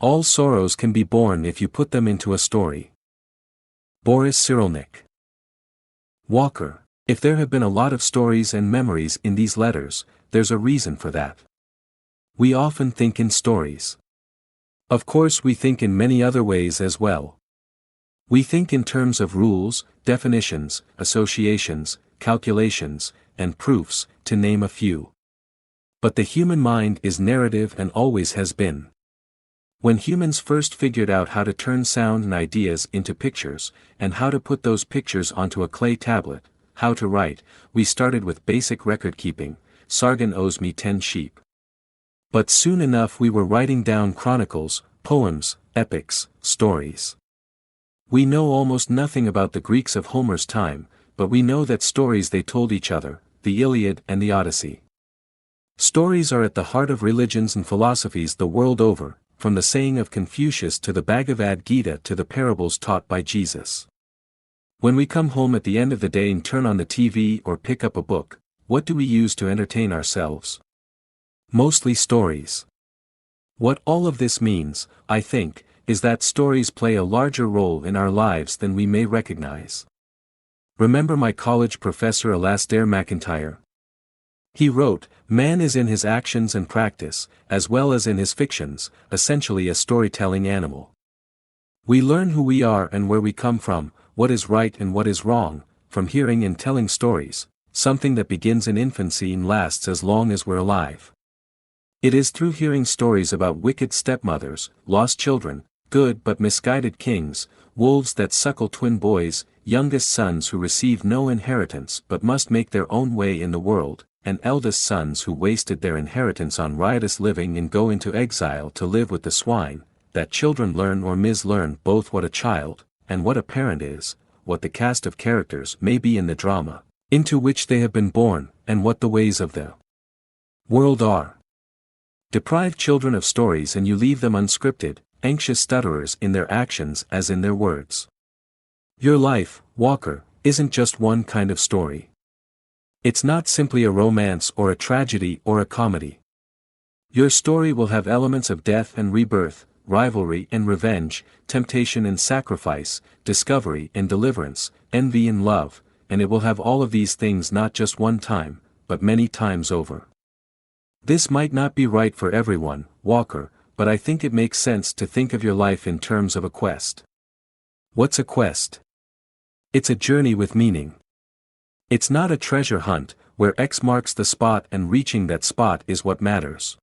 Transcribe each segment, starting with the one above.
All sorrows can be born if you put them into a story. Boris Cyrulnik. Walker. If there have been a lot of stories and memories in these letters, there's a reason for that. We often think in stories. Of course, we think in many other ways as well. We think in terms of rules, definitions, associations, calculations, and proofs, to name a few. But the human mind is narrative and always has been. When humans first figured out how to turn sound and ideas into pictures, and how to put those pictures onto a clay tablet, how to write, we started with basic record keeping. Sargon owes me 10 sheep. But soon enough we were writing down chronicles, poems, epics, stories. We know almost nothing about the Greeks of Homer's time, but we know that stories they told each other, the Iliad and the Odyssey. Stories are at the heart of religions and philosophies the world over, from the saying of Confucius to the Bhagavad Gita to the parables taught by Jesus. When we come home at the end of the day and turn on the TV or pick up a book, what do we use to entertain ourselves? Mostly stories. What all of this means, I think, is that stories play a larger role in our lives than we may recognize. Remember my college professor Alasdair MacIntyre? He wrote, "Man is in his actions and practice, as well as in his fictions, essentially a storytelling animal. We learn who we are and where we come from, what is right and what is wrong, from hearing and telling stories, something that begins in infancy and lasts as long as we're alive. It is through hearing stories about wicked stepmothers, lost children, good but misguided kings, wolves that suckle twin boys, youngest sons who receive no inheritance but must make their own way in the world, and eldest sons who wasted their inheritance on riotous living and go into exile to live with the swine, that children learn or mislearn both what a child, and what a parent is, what the cast of characters may be in the drama, into which they have been born, and what the ways of the world are. Deprive children of stories and you leave them unscripted, anxious stutterers in their actions as in their words. Your life, Walker, isn't just one kind of story. It's not simply a romance or a tragedy or a comedy. Your story will have elements of death and rebirth, rivalry and revenge, temptation and sacrifice, discovery and deliverance, envy and love, and it will have all of these things not just one time, but many times over. This might not be right for everyone, Walker, but I think it makes sense to think of your life in terms of a quest. What's a quest? It's a journey with meaning. It's not a treasure hunt, where X marks the spot and reaching that spot is what matters.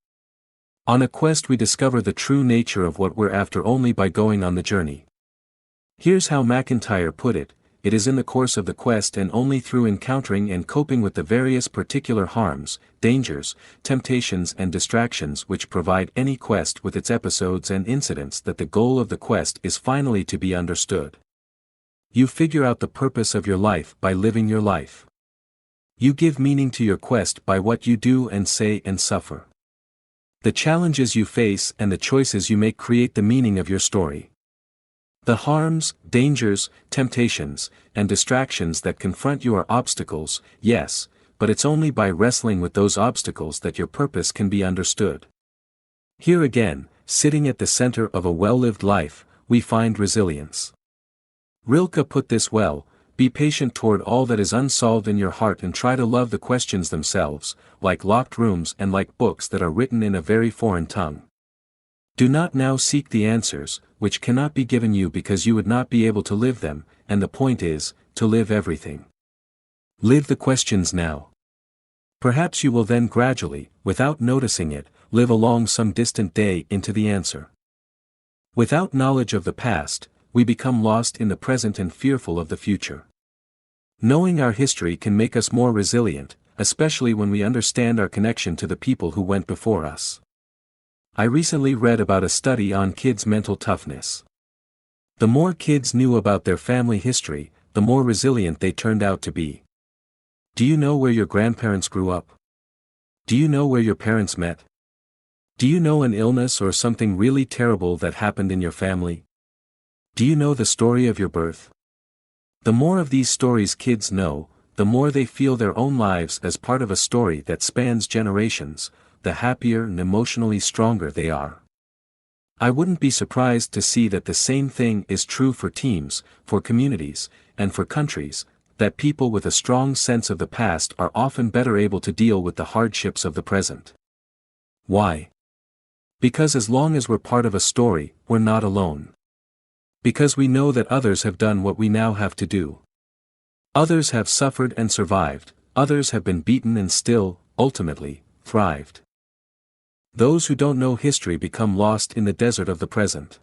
On a quest we discover the true nature of what we're after only by going on the journey. Here's how MacIntyre put it: it is in the course of the quest and only through encountering and coping with the various particular harms, dangers, temptations and distractions which provide any quest with its episodes and incidents that the goal of the quest is finally to be understood. You figure out the purpose of your life by living your life. You give meaning to your quest by what you do and say and suffer. The challenges you face and the choices you make create the meaning of your story. The harms, dangers, temptations, and distractions that confront you are obstacles, yes, but it's only by wrestling with those obstacles that your purpose can be understood. Here again, sitting at the center of a well-lived life, we find resilience. Rilke put this well: be patient toward all that is unsolved in your heart and try to love the questions themselves, like locked rooms and like books that are written in a very foreign tongue. Do not now seek the answers, which cannot be given you because you would not be able to live them, and the point is, to live everything. Live the questions now. Perhaps you will then gradually, without noticing it, live along some distant day into the answer. Without knowledge of the past, we become lost in the present and fearful of the future. Knowing our history can make us more resilient, especially when we understand our connection to the people who went before us. I recently read about a study on kids' mental toughness. The more kids knew about their family history, the more resilient they turned out to be. Do you know where your grandparents grew up? Do you know where your parents met? Do you know an illness or something really terrible that happened in your family? Do you know the story of your birth? The more of these stories kids know, the more they feel their own lives as part of a story that spans generations, the happier and emotionally stronger they are. I wouldn't be surprised to see that the same thing is true for teams, for communities, and for countries, that people with a strong sense of the past are often better able to deal with the hardships of the present. Why? Because as long as we're part of a story, we're not alone. Because we know that others have done what we now have to do. Others have suffered and survived, others have been beaten and still, ultimately, thrived. Those who don't know history become lost in the desert of the present.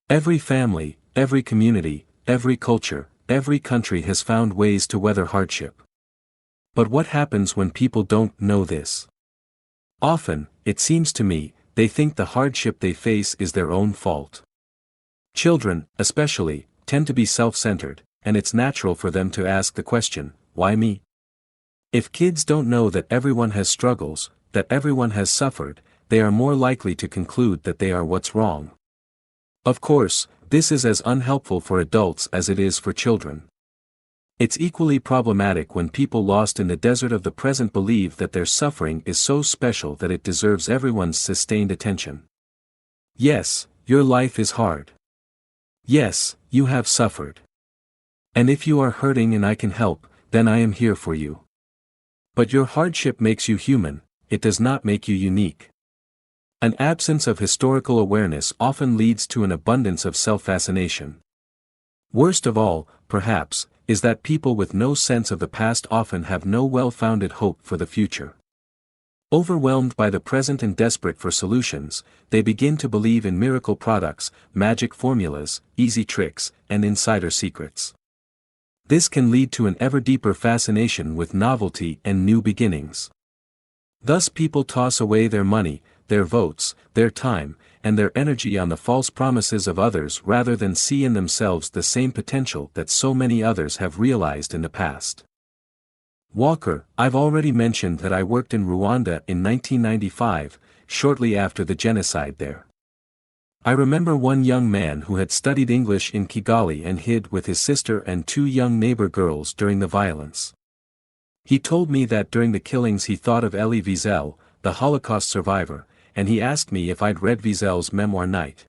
Every family, every community, every culture, every country has found ways to weather hardship. But what happens when people don't know this? Often, it seems to me, they think the hardship they face is their own fault. Children, especially, tend to be self-centered, and it's natural for them to ask the question, why me? If kids don't know that everyone has struggles, that everyone has suffered, they are more likely to conclude that they are what's wrong. Of course, this is as unhelpful for adults as it is for children. It's equally problematic when people lost in the desert of the present believe that their suffering is so special that it deserves everyone's sustained attention. Yes, your life is hard. Yes, you have suffered. And if you are hurting and I can help, then I am here for you. But your hardship makes you human, it does not make you unique. An absence of historical awareness often leads to an abundance of self-fascination. Worst of all, perhaps, is that people with no sense of the past often have no well-founded hope for the future. Overwhelmed by the present and desperate for solutions, they begin to believe in miracle products, magic formulas, easy tricks, and insider secrets. This can lead to an ever deeper fascination with novelty and new beginnings. Thus people toss away their money, their votes, their time, and their energy on the false promises of others rather than see in themselves the same potential that so many others have realized in the past. Walker, I've already mentioned that I worked in Rwanda in 1995, shortly after the genocide there. I remember one young man who had studied English in Kigali and hid with his sister and two young neighbor girls during the violence. He told me that during the killings he thought of Elie Wiesel, the Holocaust survivor, and he asked me if I'd read Wiesel's memoir Night.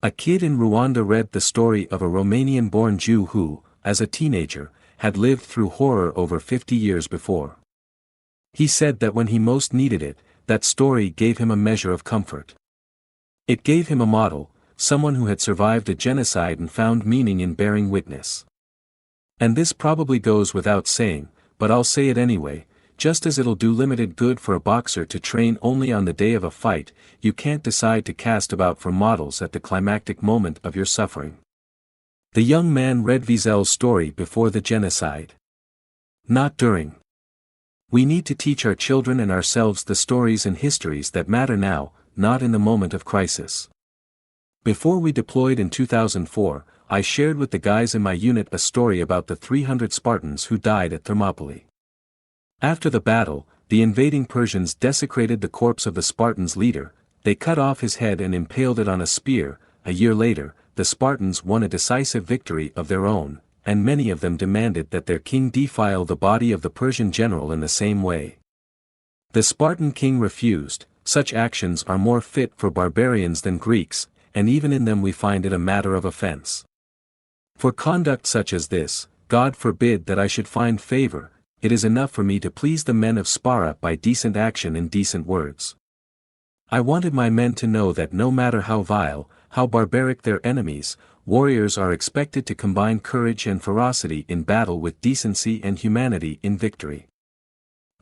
A kid in Rwanda read the story of a Romanian-born Jew who, as a teenager, had lived through horror over 50 years before. He said that when he most needed it, that story gave him a measure of comfort. It gave him a model, someone who had survived a genocide and found meaning in bearing witness. And this probably goes without saying, but I'll say it anyway. Just as it'll do limited good for a boxer to train only on the day of a fight, you can't decide to cast about for models at the climactic moment of your suffering. The young man read Wiesel's story before the genocide. Not during. We need to teach our children and ourselves the stories and histories that matter now, not in the moment of crisis. Before we deployed in 2004, I shared with the guys in my unit a story about the 300 Spartans who died at Thermopylae. After the battle, the invading Persians desecrated the corpse of the Spartans' leader, they cut off his head and impaled it on a spear. A year later, the Spartans won a decisive victory of their own, and many of them demanded that their king defile the body of the Persian general in the same way. The Spartan king refused. Such actions are more fit for barbarians than Greeks, and even in them we find it a matter of offense. For conduct such as this, God forbid that I should find favor. It is enough for me to please the men of Spara by decent action and decent words. I wanted my men to know that no matter how vile, how barbaric their enemies, warriors are expected to combine courage and ferocity in battle with decency and humanity in victory.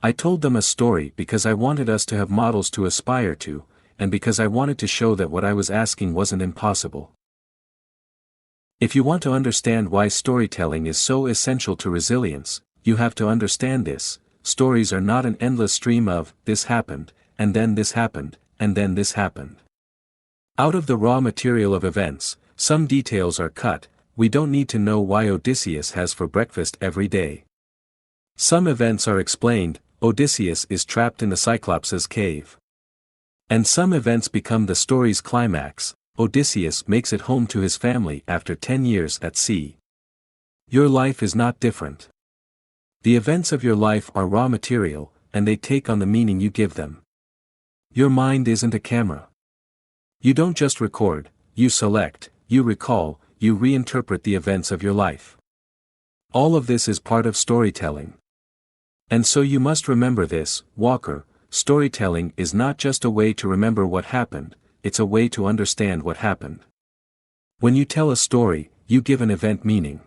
I told them a story because I wanted us to have models to aspire to, and because I wanted to show that what I was asking wasn't impossible. If you want to understand why storytelling is so essential to resilience, you have to understand this: stories are not an endless stream of, this happened, and then this happened, and then this happened. Out of the raw material of events, some details are cut. We don't need to know why Odysseus has for breakfast every day. Some events are explained. Odysseus is trapped in the Cyclops' cave. And some events become the story's climax. Odysseus makes it home to his family after 10 years at sea. Your life is not different. The events of your life are raw material, and they take on the meaning you give them. Your mind isn't a camera. You don't just record, you select, you recall, you reinterpret the events of your life. All of this is part of storytelling. And so you must remember this, Walker, storytelling is not just a way to remember what happened, it's a way to understand what happened. When you tell a story, you give an event meaning.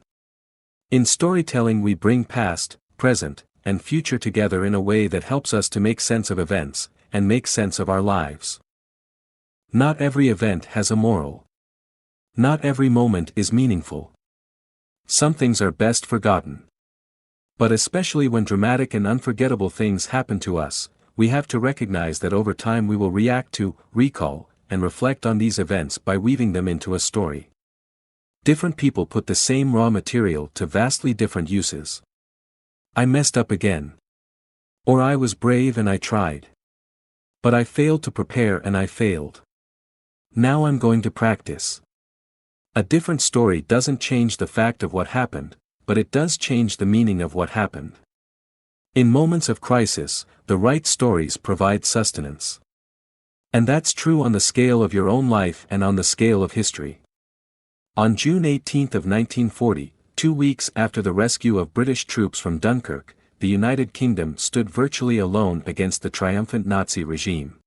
In storytelling we bring past, present, and future together in a way that helps us to make sense of events, and make sense of our lives. Not every event has a moral. Not every moment is meaningful. Some things are best forgotten. But especially when dramatic and unforgettable things happen to us, we have to recognize that over time we will react to, recall, and reflect on these events by weaving them into a story. Different people put the same raw material to vastly different uses. I messed up again. Or I was brave and I tried. But I failed to prepare and I failed. Now I'm going to practice. A different story doesn't change the fact of what happened, but it does change the meaning of what happened. In moments of crisis, the right stories provide sustenance. And that's true on the scale of your own life and on the scale of history. On June 18 of 1940, 2 weeks after the rescue of British troops from Dunkirk, the United Kingdom stood virtually alone against the triumphant Nazi regime.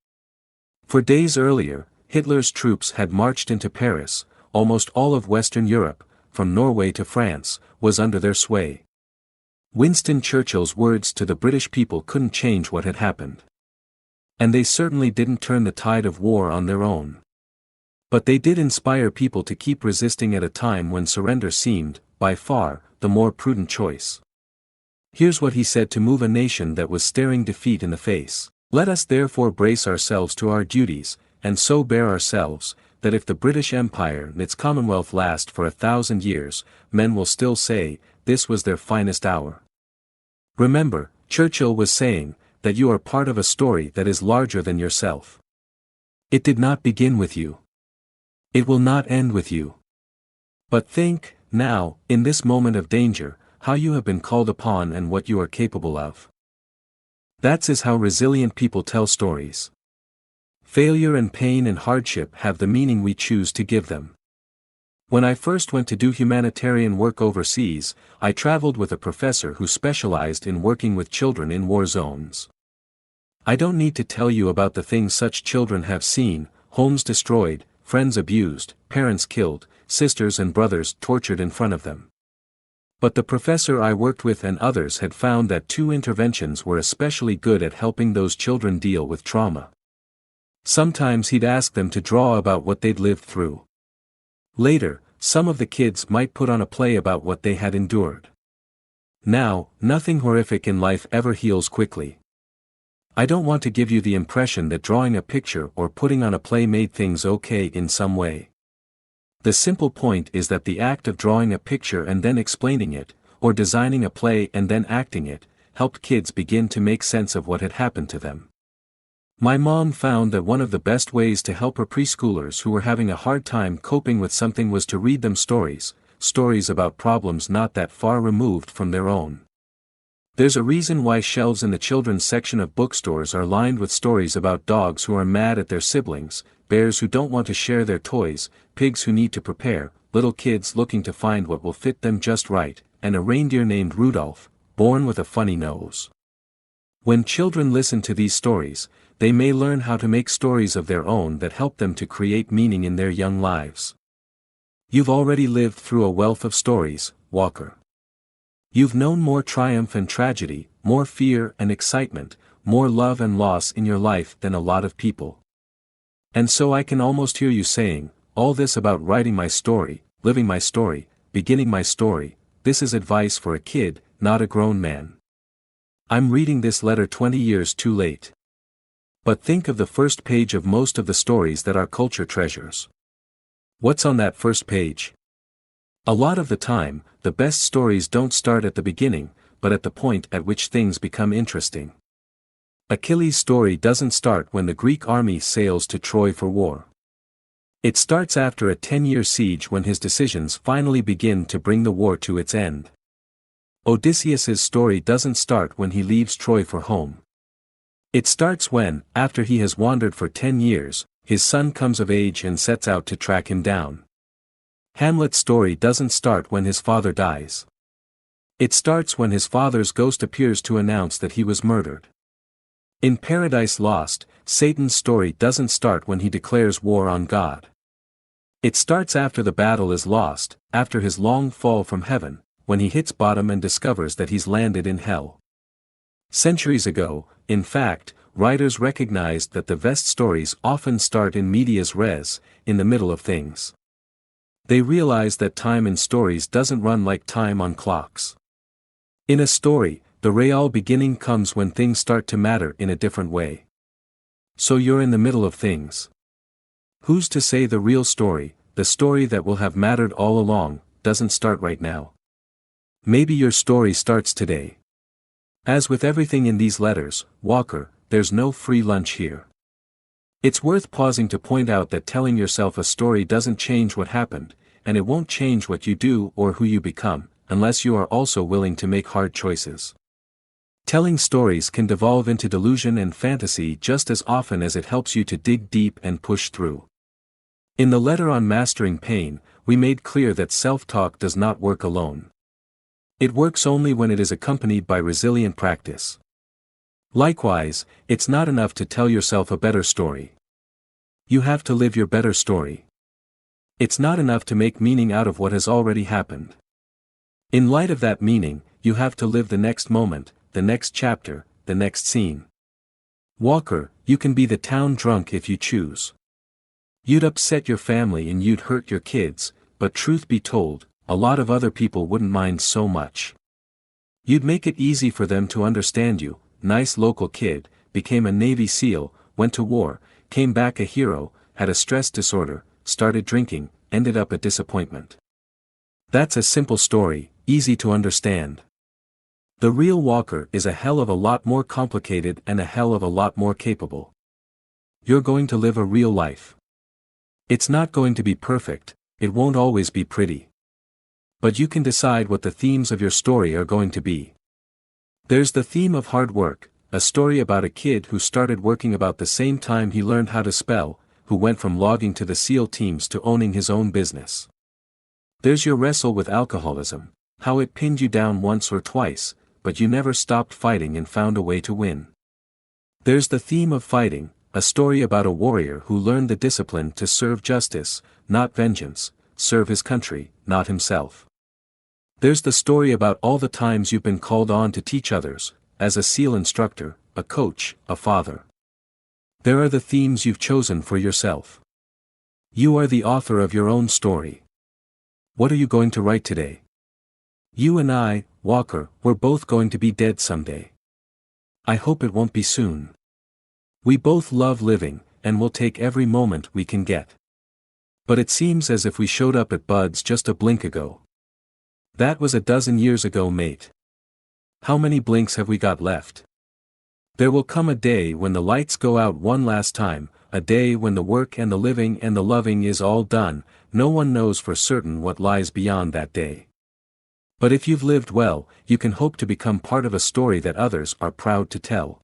For days earlier, Hitler's troops had marched into Paris. Almost all of Western Europe, from Norway to France, was under their sway. Winston Churchill's words to the British people couldn't change what had happened. And they certainly didn't turn the tide of war on their own. But they did inspire people to keep resisting at a time when surrender seemed, by far, the more prudent choice. Here's what he said to move a nation that was staring defeat in the face. Let us therefore brace ourselves to our duties, and so bear ourselves, that if the British Empire and its Commonwealth last for 1,000 years, men will still say, this was their finest hour. Remember, Churchill was saying, that you are part of a story that is larger than yourself. It did not begin with you. It will not end with you. But think, now, in this moment of danger, how you have been called upon and what you are capable of. That's how resilient people tell stories. Failure and pain and hardship have the meaning we choose to give them. When I first went to do humanitarian work overseas, I traveled with a professor who specialized in working with children in war zones. I don't need to tell you about the things such children have seen: homes destroyed, friends abused, parents killed, sisters and brothers tortured in front of them. But the professor I worked with and others had found that 2 interventions were especially good at helping those children deal with trauma. Sometimes he'd ask them to draw about what they'd lived through. Later, some of the kids might put on a play about what they had endured. Now, nothing horrific in life ever heals quickly. I don't want to give you the impression that drawing a picture or putting on a play made things okay in some way. The simple point is that the act of drawing a picture and then explaining it, or designing a play and then acting it, helped kids begin to make sense of what had happened to them. My mom found that one of the best ways to help her preschoolers who were having a hard time coping with something was to read them stories about problems not that far removed from their own. There's a reason why shelves in the children's section of bookstores are lined with stories about dogs who are mad at their siblings, bears who don't want to share their toys, pigs who need to prepare, little kids looking to find what will fit them just right, and a reindeer named Rudolph, born with a funny nose. When children listen to these stories, they may learn how to make stories of their own that help them to create meaning in their young lives. You've already lived through a wealth of stories, Walker. You've known more triumph and tragedy, more fear and excitement, more love and loss in your life than a lot of people. And so I can almost hear you saying, all this about writing my story, living my story, beginning my story, this is advice for a kid, not a grown man. I'm reading this letter 20 years too late. But think of the first page of most of the stories that our culture treasures. What's on that first page? A lot of the time, the best stories don't start at the beginning, but at the point at which things become interesting. Achilles' story doesn't start when the Greek army sails to Troy for war. It starts after a 10-year siege when his decisions finally begin to bring the war to its end. Odysseus's story doesn't start when he leaves Troy for home. It starts when, after he has wandered for 10 years, his son comes of age and sets out to track him down. Hamlet's story doesn't start when his father dies. It starts when his father's ghost appears to announce that he was murdered. In Paradise Lost, Satan's story doesn't start when he declares war on God. It starts after the battle is lost, after his long fall from heaven, when he hits bottom and discovers that he's landed in hell. Centuries ago, in fact, writers recognized that the best stories often start in medias res, in the middle of things. They realized that time in stories doesn't run like time on clocks. In a story, the real beginning comes when things start to matter in a different way. So you're in the middle of things. Who's to say the real story, the story that will have mattered all along, doesn't start right now? Maybe your story starts today. As with everything in these letters, Walker, there's no free lunch here. It's worth pausing to point out that telling yourself a story doesn't change what happened, and it won't change what you do or who you become, unless you are also willing to make hard choices. Telling stories can devolve into delusion and fantasy just as often as it helps you to dig deep and push through. In the letter on Mastering Pain, we made clear that self-talk does not work alone. It works only when it is accompanied by resilient practice. Likewise, it's not enough to tell yourself a better story. You have to live your better story. It's not enough to make meaning out of what has already happened. In light of that meaning, you have to live the next moment, the next chapter, the next scene. Walker, you can be the town drunk if you choose. You'd upset your family and you'd hurt your kids, but truth be told, a lot of other people wouldn't mind so much. You'd make it easy for them to understand you. Nice local kid, became a Navy SEAL, went to war, came back a hero, had a stress disorder, started drinking, ended up a disappointment. That's a simple story, easy to understand. The real Walker is a hell of a lot more complicated and a hell of a lot more capable. You're going to live a real life. It's not going to be perfect, it won't always be pretty. But you can decide what the themes of your story are going to be. There's the theme of hard work, a story about a kid who started working about the same time he learned how to spell, who went from logging to the SEAL teams to owning his own business. There's your wrestle with alcoholism, how it pinned you down once or twice, but you never stopped fighting and found a way to win. There's the theme of fighting, a story about a warrior who learned the discipline to serve justice, not vengeance, serve his country, not himself. There's the story about all the times you've been called on to teach others, as a SEAL instructor, a coach, a father. There are the themes you've chosen for yourself. You are the author of your own story. What are you going to write today? You and I, Walker, we're both going to be dead someday. I hope it won't be soon. We both love living, and we'll take every moment we can get. But it seems as if we showed up at Bud's just a blink ago. That was a dozen years ago, mate. How many blinks have we got left? There will come a day when the lights go out one last time, a day when the work and the living and the loving is all done. No one knows for certain what lies beyond that day. But if you've lived well, you can hope to become part of a story that others are proud to tell.